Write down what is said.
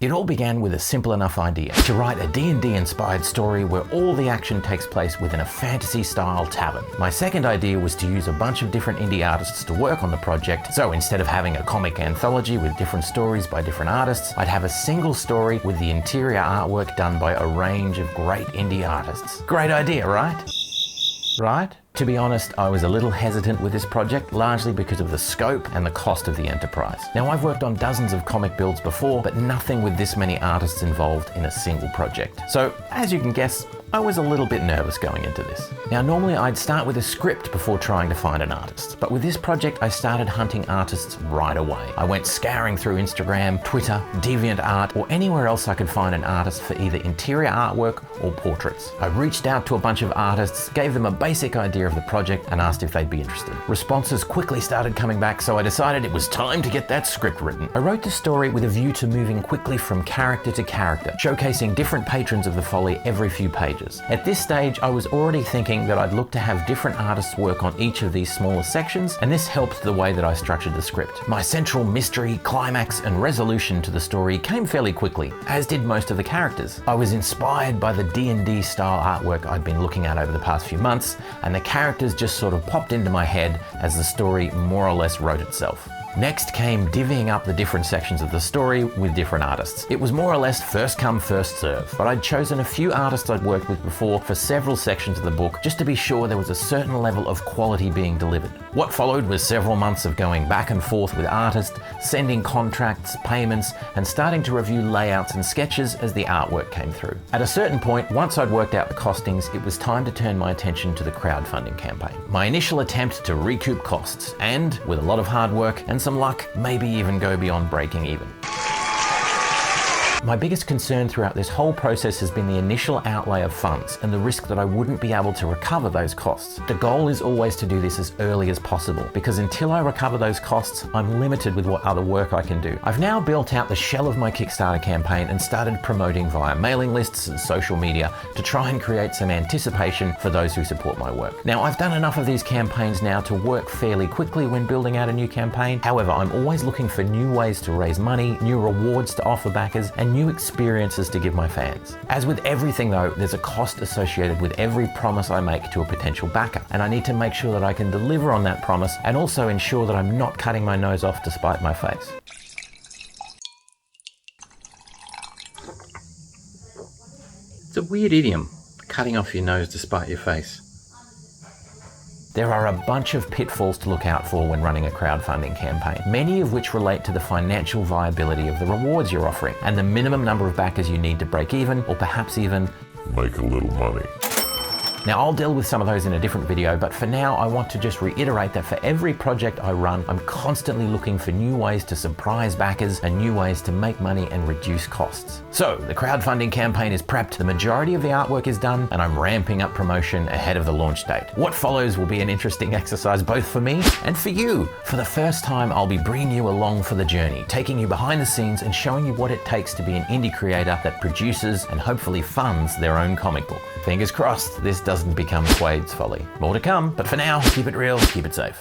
It all began with a simple enough idea to write a D&D inspired story where all the action takes place within a fantasy style tavern. My second idea was to use a bunch of different indie artists to work on the project, so instead of having a comic anthology with different stories by different artists, I'd have a single story with the interior artwork done by a range of great indie artists. Great idea, right? Right? To be honest, I was a little hesitant with this project, largely because of the scope and the cost of the enterprise. Now, I've worked on dozens of comic builds before, but nothing with this many artists involved in a single project. So, as you can guess, I was a little bit nervous going into this. Now, normally I'd start with a script before trying to find an artist, but with this project I started hunting artists right away. I went scouring through Instagram, Twitter, DeviantArt, or anywhere else I could find an artist for either interior artwork or portraits. I reached out to a bunch of artists, gave them a basic idea of the project, and asked if they'd be interested. Responses quickly started coming back, so I decided it was time to get that script written. I wrote the story with a view to moving quickly from character to character, showcasing different patrons of the Folly every few pages. At this stage, I was already thinking that I'd look to have different artists work on each of these smaller sections, and this helped the way that I structured the script. My central mystery, climax, and resolution to the story came fairly quickly, as did most of the characters. I was inspired by the D&D style artwork I'd been looking at over the past few months, and the characters just sort of popped into my head as the story more or less wrote itself. Next came divvying up the different sections of the story with different artists. It was more or less first come, first serve, but I'd chosen a few artists I'd worked with before for several sections of the book just to be sure there was a certain level of quality being delivered. What followed was several months of going back and forth with artists, sending contracts, payments, and starting to review layouts and sketches as the artwork came through. At a certain point, once I'd worked out the costings, it was time to turn my attention to the crowdfunding campaign. My initial attempt to recoup costs and, with a lot of hard work and some luck, maybe even go beyond breaking even. My biggest concern throughout this whole process has been the initial outlay of funds and the risk that I wouldn't be able to recover those costs. The goal is always to do this as early as possible, because until I recover those costs, I'm limited with what other work I can do. I've now built out the shell of my Kickstarter campaign and started promoting via mailing lists and social media to try and create some anticipation for those who support my work. Now, I've done enough of these campaigns now to work fairly quickly when building out a new campaign. However, I'm always looking for new ways to raise money, new rewards to offer backers, and new experiences to give my fans. As with everything though, there's a cost associated with every promise I make to a potential backer, and I need to make sure that I can deliver on that promise and also ensure that I'm not cutting my nose off to spite my face. It's a weird idiom, cutting off your nose to spite your face. There are a bunch of pitfalls to look out for when running a crowdfunding campaign, many of which relate to the financial viability of the rewards you're offering and the minimum number of backers you need to break even, or perhaps even make a little money. Now, I'll deal with some of those in a different video, but for now I want to just reiterate that for every project I run, I'm constantly looking for new ways to surprise backers and new ways to make money and reduce costs. So, the crowdfunding campaign is prepped, the majority of the artwork is done, and I'm ramping up promotion ahead of the launch date. What follows will be an interesting exercise both for me and for you. For the first time, I'll be bringing you along for the journey, taking you behind the scenes and showing you what it takes to be an indie creator that produces and hopefully funds their own comic book. Fingers crossed this doesn't become Quaid's Folly. More to come, but for now, keep it real, keep it safe.